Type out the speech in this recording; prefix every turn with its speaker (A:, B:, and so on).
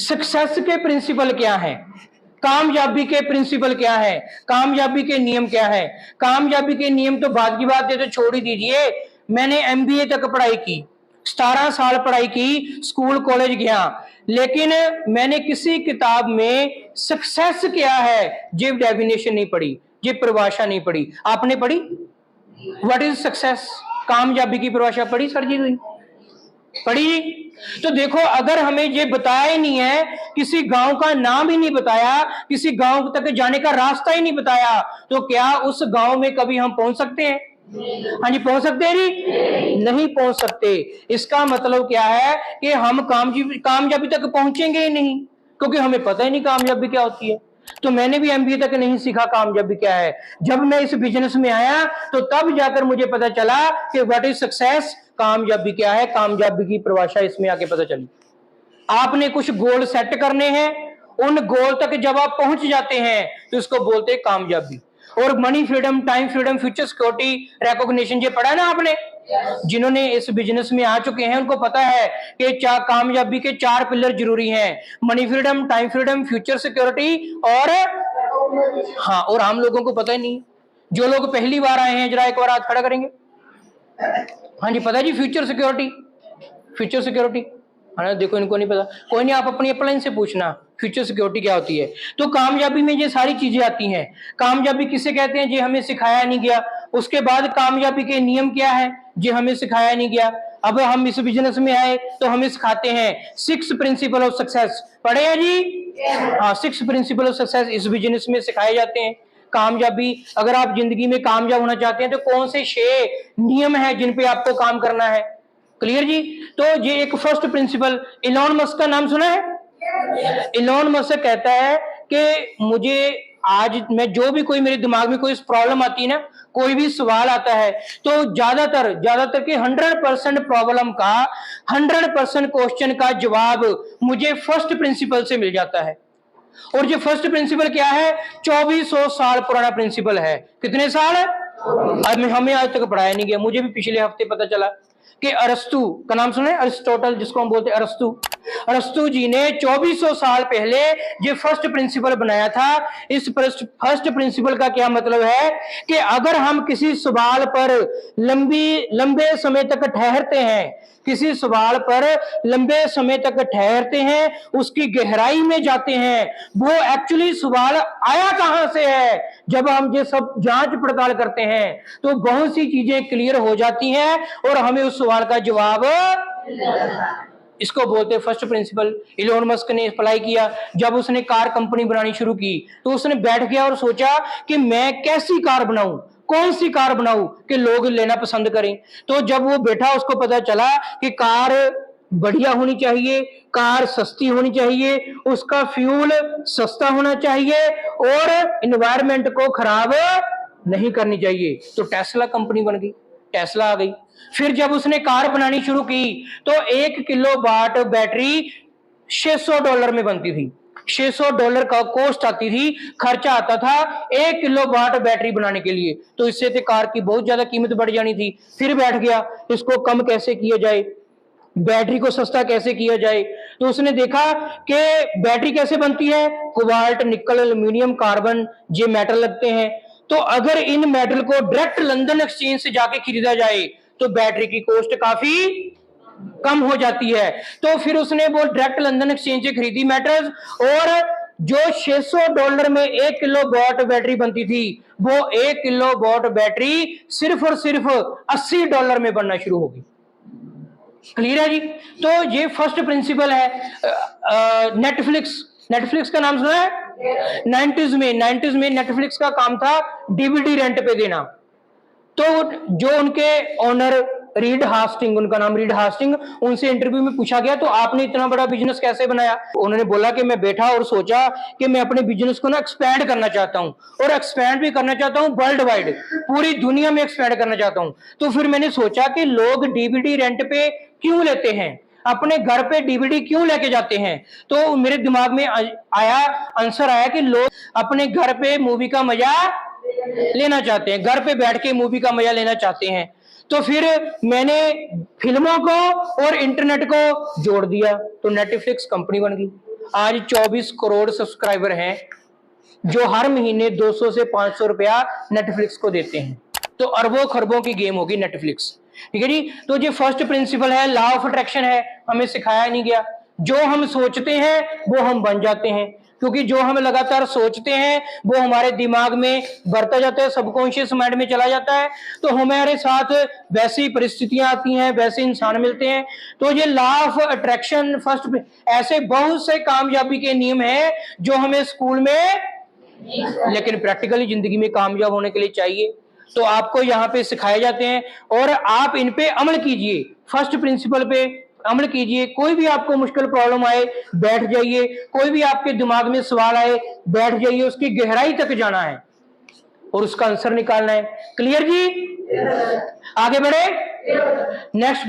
A: Success के principal क्या है, कामयाबी के प्रिंसिपल क्या है, कामयाबी के नियम क्या है। कामयाबी के नियम तो बाद की बात है, तो छोड़ ही दीजिए। मैंने एमबीए तक पढ़ाई की, 17 साल पढ़ाई की, स्कूल कॉलेज गया, लेकिन मैंने किसी किताब में सक्सेस क्या है ये डेफिनेशन नहीं पढ़ी, ये परिभाषा नहीं पढ़ी। आपने पढ़ी? What is success? कामयाबी की परिभाषा पढ़ी सर जी? हुई पढ़ी? तो देखो, अगर हमें ये बताया ही नहीं है, किसी गांव का नाम ही नहीं बताया, किसी गांव तक जाने का रास्ता ही नहीं बताया, तो क्या उस गांव में कभी हम पहुंच सकते हैं? हाँ जी, पहुंच सकते हैं जी? नहीं पहुंच सकते। इसका मतलब क्या है कि हम कामयाबी तक पहुंचेंगे ही नहीं, क्योंकि हमें पता ही नहीं कामयाबी क्या होती है। तो मैंने भी एमबीए तक नहीं सीखा कामयाबी क्या है। जब मैं इस बिजनेस में आया तो तब जाकर मुझे पता चला कि व्हाट इज सक्सेस, कामयाबी क्या है, कामयाबी की परिभाषा इसमें आके पता चली। आपने कुछ गोल सेट करने हैं, उन गोल तक जब आप पहुंच जाते हैं तो इसको बोलते हैं कामयाबी। और money freedom, time freedom, future security, recognition, ये पढ़ा ना आपने? जिन्होंने इस बिजनेस में आ चुके हैं उनको पता है कि कामयाबी के 4 पिलर जरूरी हैं, money freedom, time freedom, future security और हाँ, और हम लोगों को पता ही नहीं। जो लोग पहली बार आए हैं जरा एक बार हाथ खड़ा करेंगे। हाँ जी, पता है जी, फ्यूचर सिक्योरिटी, फ्यूचर सिक्योरिटी। हाँ, देखो इनको नहीं पता, कोई नहीं, आप अपनी अपलाइन से पूछना फ्यूचर सिक्योरिटी क्या होती है। तो कामयाबी में ये सारी चीजें आती हैं। कामयाबी किसे कहते हैं, ये हमें सिखाया नहीं गया। उसके बाद कामयाबी के नियम क्या है, ये हमें सिखाया नहीं गया। अब हम इस बिजनेस में आए तो हमें सिखाते हैं 6 प्रिंसिपल ऑफ सक्सेस। पढ़े हैं जी? हाँ, 6 प्रिंसिपल ऑफ सक्सेस इस बिजनेस में सिखाए जाते हैं। कामयाबी, अगर आप जिंदगी में कामयाब होना चाहते हैं तो कौन से 6 नियम है जिन पे आपको काम करना है। क्लियर जी? तो ये एक फर्स्ट प्रिंसिपल, इलॉन मस्क का नाम सुना है? इलॉन मस्क कहता है कि मुझे आज मैं जो भी कोई मेरे दिमाग में कोई प्रॉब्लम आती है ना, कोई भी सवाल आता है, तो ज्यादातर के 100% प्रॉब्लम का, 100% क्वेश्चन का जवाब मुझे फर्स्ट प्रिंसिपल से मिल जाता है। और ये फर्स्ट प्रिंसिपल क्या है? 2400 साल पुराना प्रिंसिपल है। कितने साल है? हमें आज तक पढ़ाया नहीं गया। मुझे भी पिछले हफ्ते पता चला कि अरस्तु का नाम सुने, अरिस्टोटल जिसको हम बोलते हैं, अरस्तु जी ने 2400 साल पहले ये फर्स्ट प्रिंसिपल बनाया था। इस फर्स्ट प्रिंसिपल का क्या मतलब है कि अगर हम किसी सवाल पर लंबे समय तक ठहरते हैं, किसी सवाल पर लंबे समय तक ठहरते हैं, उसकी गहराई में जाते हैं, वो एक्चुअली सवाल आया कहां से है, जब हम ये सब जांच पड़ताल करते हैं तो बहुत सी चीजें क्लियर हो जाती हैं और हमें उस सवाल का जवाब, इसको बोलते हैं फर्स्ट प्रिंसिपल। इलोन मस्क ने अप्लाई किया। जब उसने कार कंपनी बनानी शुरू की तो उसने बैठ गया और सोचा कि मैं कैसी कार बनाऊं, कौन सी कार बनाऊं कि लोग लेना पसंद करें। तो जब वो बैठा उसको पता चला कि कार बढ़िया होनी चाहिए, कार सस्ती होनी चाहिए, उसका फ्यूल सस्ता होना चाहिए और एनवायरमेंट को खराब नहीं करनी चाहिए। तो टेस्ला कंपनी बन गई, टेस्ला आ गई। फिर जब उसने कार बनानी शुरू की तो 1 किलोवाट बैटरी $600 में बनती थी। $600 का कॉस्ट आती थी, खर्चा आता था 1 किलोवाट बैटरी बनाने के लिए। तो इससे तो कार की बहुत ज्यादा कीमत बढ़ जानी थी। फिर बैठ गया इसको कम कैसे किया जाए, बैटरी को सस्ता कैसे किया जाए। तो उसने देखा कि बैटरी कैसे बनती है, कोबाल्ट, निकल, एल्यूमिनियम, कार्बन, ये मेटल लगते हैं। तो अगर इन मेटल को डायरेक्ट लंदन एक्सचेंज से जाके खरीदा जाए तो बैटरी की कॉस्ट काफी कम हो जाती है। तो फिर उसने वो डायरेक्ट लंदन एक्सचेंज से खरीदी मेटल्स, और जो $600 में 1 किलोवाट बैटरी बनती थी, वो 1 किलोवाट बैटरी सिर्फ और सिर्फ $80 में बनना शुरू होगी। क्लियर है जी? तो ये फर्स्ट प्रिंसिपल है। नेटफ्लिक्स का नाम सुना है? 90s में नेटफ्लिक्स का काम था डीवीडी रेंट पे देना। तो जो उनके ओनर रीड हास्टिंग, उनका नाम रीड हास्टिंग, उनसे इंटरव्यू में पूछा गया तो आपने इतना बड़ा बिजनेस कैसे बनाया। उन्होंने बोला कि मैं बैठा और सोचा कि मैं अपने बिजनेस को ना एक्सपैंड करना चाहता हूं, और एक्सपैंड भी करना चाहता हूं वर्ल्ड वाइड, पूरी दुनिया में एक्सपैंड करना चाहता हूं। तो फिर मैंने सोचा कि लोग डीवीडी रेंट पे क्यों लेते हैं, अपने घर पे डीवीडी क्यों लेके जाते हैं। तो मेरे दिमाग में आंसर आया कि लोग अपने घर पे मूवी का मजा लेना चाहते हैं, घर पे बैठ के मूवी का मजा लेना चाहते हैं। तो फिर मैंने फिल्मों को और इंटरनेट को जोड़ दिया तो नेटफ्लिक्स कंपनी बन गई। आज 24 करोड़ सब्सक्राइबर हैं जो हर महीने 200 से 500 रुपया नेटफ्लिक्स को देते हैं। तो अरबों खरबों की गेम होगी नेटफ्लिक्स। ठीक है जी। तो जो फर्स्ट प्रिंसिपल है लॉ ऑफ अट्रैक्शन है, हमें सिखाया नहीं गया। जो हम सोचते हैं वो हम बन जाते हैं, क्योंकि जो हम लगातार सोचते हैं वो हमारे दिमाग में बढ़ता जाता है, सबकॉन्शियस माइंड में चला जाता है, तो हमारे साथ वैसी परिस्थितियां आती हैं, वैसे इंसान मिलते हैं। तो ये लॉ ऑफ अट्रैक्शन फर्स्ट, ऐसे बहुत से कामयाबी के नियम हैं जो हमें स्कूल में लेकिन प्रैक्टिकली जिंदगी में कामयाब होने के लिए चाहिए। तो आपको यहाँ पे सिखाए जाते हैं और आप इन पे अमल कीजिए, फर्स्ट प्रिंसिपल पे अमल कीजिए। कोई भी आपको मुश्किल प्रॉब्लम आए बैठ जाइए, कोई भी आपके दिमाग में सवाल आए बैठ जाइए, उसकी गहराई तक जाना है और उसका आंसर निकालना है। क्लियर जी? आगे बढ़े नेक्स्ट।